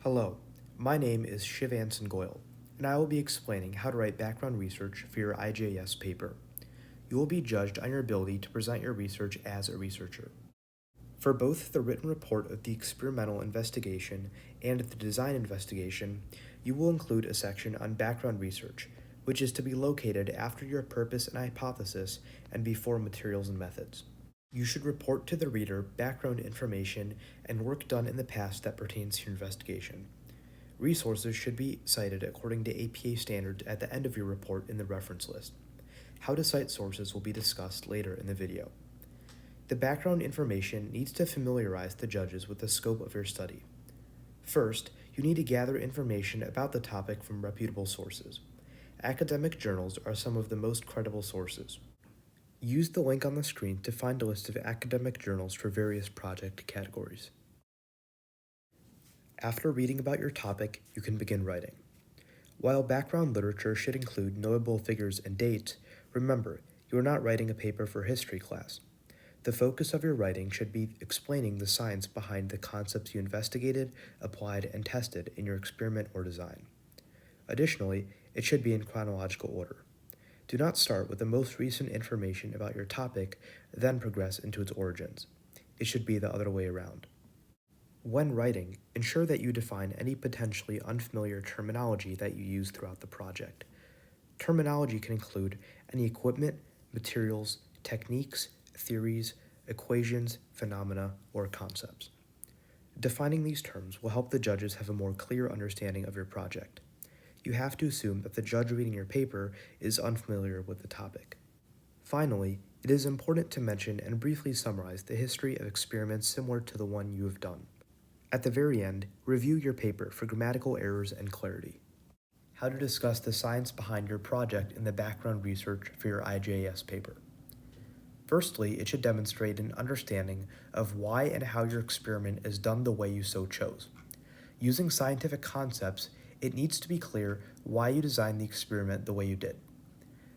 Hello, my name is Shivanson Goyal, and I will be explaining how to write background research for your IJS paper. You will be judged on your ability to present your research as a researcher. For both the written report of the experimental investigation and the design investigation, you will include a section on background research, which is to be located after your purpose and hypothesis and before materials and methods. You should report to the reader background information and work done in the past that pertains to your investigation. Resources should be cited according to APA standards at the end of your report in the reference list. How to cite sources will be discussed later in the video. The background information needs to familiarize the judges with the scope of your study. First, you need to gather information about the topic from reputable sources. Academic journals are some of the most credible sources. Use the link on the screen to find a list of academic journals for various project categories. After reading about your topic, you can begin writing. While background literature should include notable figures and dates, remember, you are not writing a paper for history class. The focus of your writing should be explaining the science behind the concepts you investigated, applied, and tested in your experiment or design. Additionally, it should be in chronological order. Do not start with the most recent information about your topic, then progress into its origins. It should be the other way around. When writing, ensure that you define any potentially unfamiliar terminology that you use throughout the project. Terminology can include any equipment, materials, techniques, theories, equations, phenomena, or concepts. Defining these terms will help the judges have a more clear understanding of your project. You have to assume that the judge reading your paper is unfamiliar with the topic. Finally, it is important to mention and briefly summarize the history of experiments similar to the one you have done. At the very end, review your paper for grammatical errors and clarity. How to discuss the science behind your project in the background research for your IJS paper. Firstly, it should demonstrate an understanding of why and how your experiment is done the way you so chose. Using scientific concepts, it needs to be clear why you designed the experiment the way you did.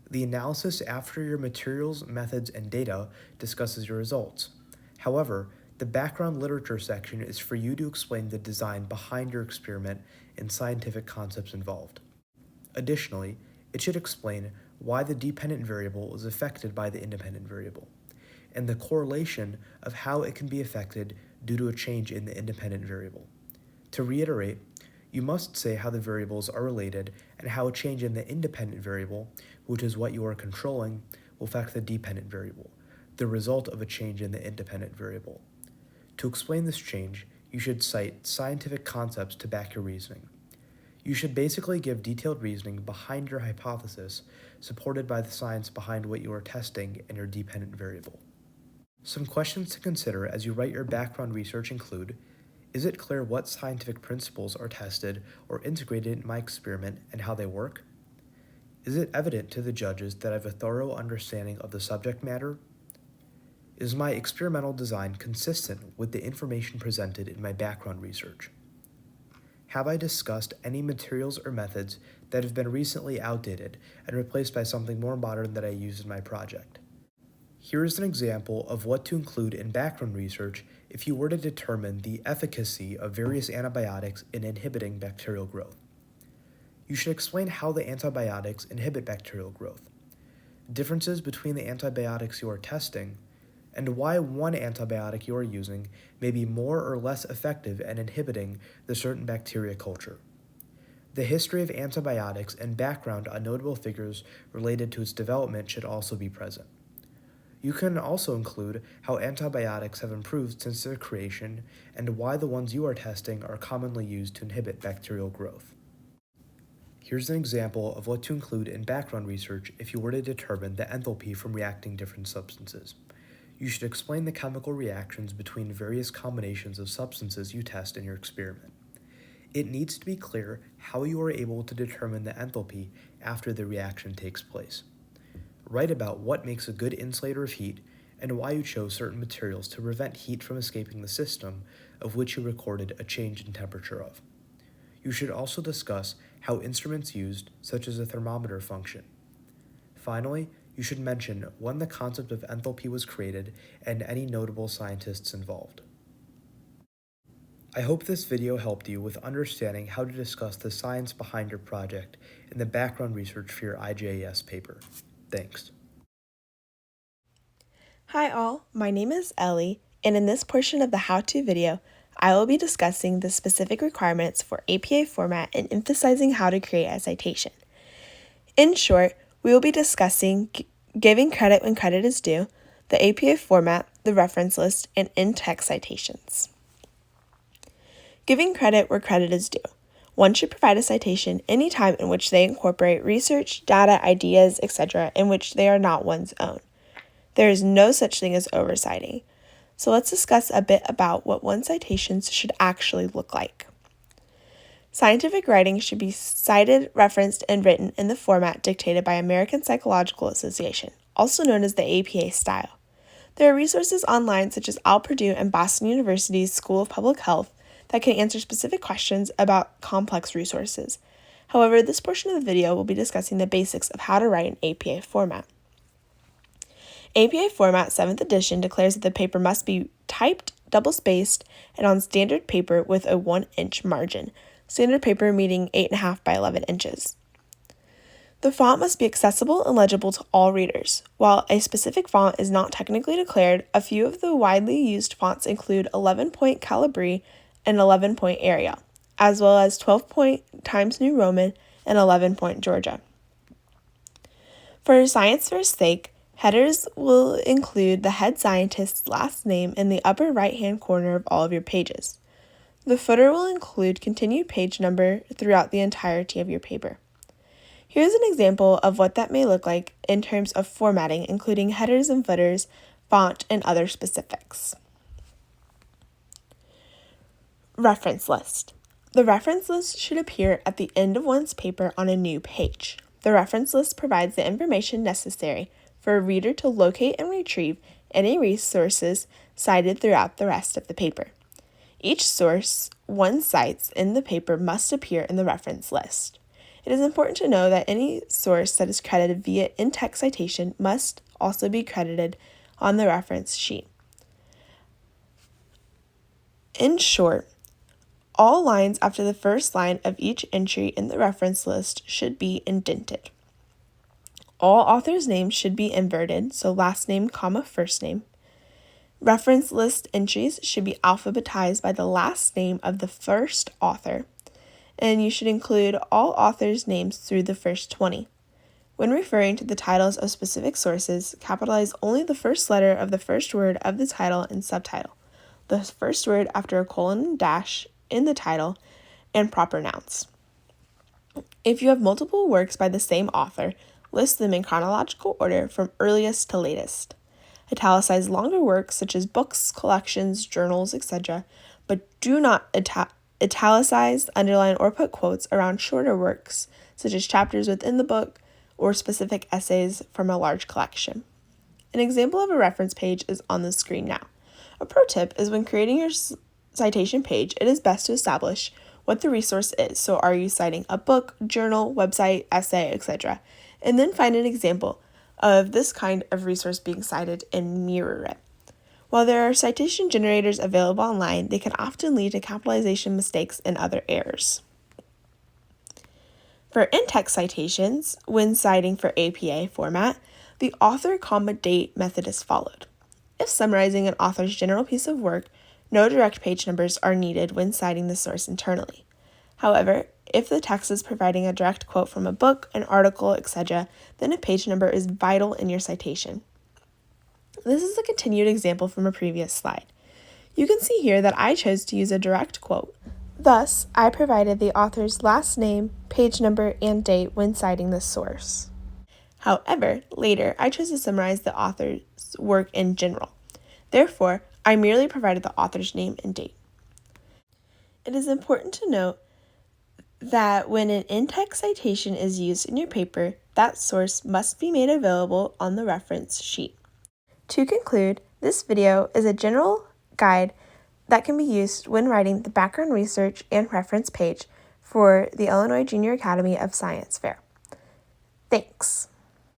The analysis after your materials, methods, and data discusses your results. However, the background literature section is for you to explain the design behind your experiment and scientific concepts involved. Additionally, it should explain why the dependent variable is affected by the independent variable, and the correlation of how it can be affected due to a change in the independent variable. To reiterate, you must say how the variables are related and how a change in the independent variable, which is what you are controlling, will affect the dependent variable, the result of a change in the independent variable. To explain this change, you should cite scientific concepts to back your reasoning. You should basically give detailed reasoning behind your hypothesis, supported by the science behind what you are testing and your dependent variable. Some questions to consider as you write your background research include: is it clear what scientific principles are tested or integrated in my experiment and how they work? Is it evident to the judges that I have a thorough understanding of the subject matter? Is my experimental design consistent with the information presented in my background research? Have I discussed any materials or methods that have been recently outdated and replaced by something more modern that I used in my project? Here is an example of what to include in background research if you were to determine the efficacy of various antibiotics in inhibiting bacterial growth. You should explain how the antibiotics inhibit bacterial growth, differences between the antibiotics you are testing, and why one antibiotic you are using may be more or less effective at inhibiting the certain bacteria culture. The history of antibiotics and background on notable figures related to its development should also be present. You can also include how antibiotics have improved since their creation and why the ones you are testing are commonly used to inhibit bacterial growth. Here's an example of what to include in background research if you were to determine the enthalpy from reacting different substances. You should explain the chemical reactions between various combinations of substances you test in your experiment. It needs to be clear how you are able to determine the enthalpy after the reaction takes place. Write about what makes a good insulator of heat and why you chose certain materials to prevent heat from escaping the system of which you recorded a change in temperature of. You should also discuss how instruments used, such as a thermometer, function. Finally, you should mention when the concept of enthalpy was created and any notable scientists involved. I hope this video helped you with understanding how to discuss the science behind your project and the background research for your IJS paper. Thanks. Hi all, my name is Ellie, and in this portion of the how-to video, I will be discussing the specific requirements for APA format and emphasizing how to create a citation. In short, we will be discussing giving credit when credit is due, the APA format, the reference list, and in-text citations. Giving credit where credit is due. One should provide a citation any time in which they incorporate research, data, ideas, etc., in which they are not one's own. There is no such thing as oversighting. So let's discuss a bit about what one's citations should actually look like. Scientific writing should be cited, referenced, and written in the format dictated by American Psychological Association, also known as the APA style. There are resources online such as Purdue and Boston University's School of Public Health that can answer specific questions about complex resources. However, this portion of the video will be discussing the basics of how to write an APA format. APA format 7th edition declares that the paper must be typed, double-spaced, and on standard paper with a 1-inch margin, standard paper meaning 8.5 by 11 inches. The font must be accessible and legible to all readers. While a specific font is not technically declared, a few of the widely used fonts include 11-point Calibri and 11-point Arial, as well as 12-point Times New Roman and 11-point Georgia. For science fair's sake, headers will include the head scientist's last name in the upper right-hand corner of all of your pages. The footer will include continued page number throughout the entirety of your paper. Here's an example of what that may look like in terms of formatting, including headers and footers, font, and other specifics. Reference list. The reference list should appear at the end of one's paper on a new page. The reference list provides the information necessary for a reader to locate and retrieve any resources cited throughout the rest of the paper. Each source one cites in the paper must appear in the reference list. It is important to know that any source that is credited via in-text citation must also be credited on the reference sheet. In short, all lines after the first line of each entry in the reference list should be indented. All authors' names should be inverted, so last name, comma, first name. Reference list entries should be alphabetized by the last name of the first author, and you should include all authors' names through the first 20. When referring to the titles of specific sources, capitalize only the first letter of the first word of the title and subtitle, the first word after a colon and dash in the title, and proper nouns. If you have multiple works by the same author, list them in chronological order from earliest to latest. Italicize longer works such as books, collections, journals, etc., but do not italicize, underline, or put quotes around shorter works such as chapters within the book or specific essays from a large collection. An example of a reference page is on the screen now. A pro tip is when creating your citation page, it is best to establish what the resource is. So are you citing a book, journal, website, essay, etc.? And then find an example of this kind of resource being cited and mirror it. While there are citation generators available online, they can often lead to capitalization mistakes and other errors. For in-text citations, when citing for APA format, the author, comma, date method is followed. If summarizing an author's general piece of work, no direct page numbers are needed when citing the source internally. However, if the text is providing a direct quote from a book, an article, etc., then a page number is vital in your citation. This is a continued example from a previous slide. You can see here that I chose to use a direct quote. Thus, I provided the author's last name, page number, and date when citing this source. However, later, I chose to summarize the author's work in general. Therefore, I merely provided the author's name and date. It is important to note that when an in-text citation is used in your paper, that source must be made available on the reference sheet. To conclude, this video is a general guide that can be used when writing the background research and reference page for the Illinois Junior Academy of Science Fair. Thanks.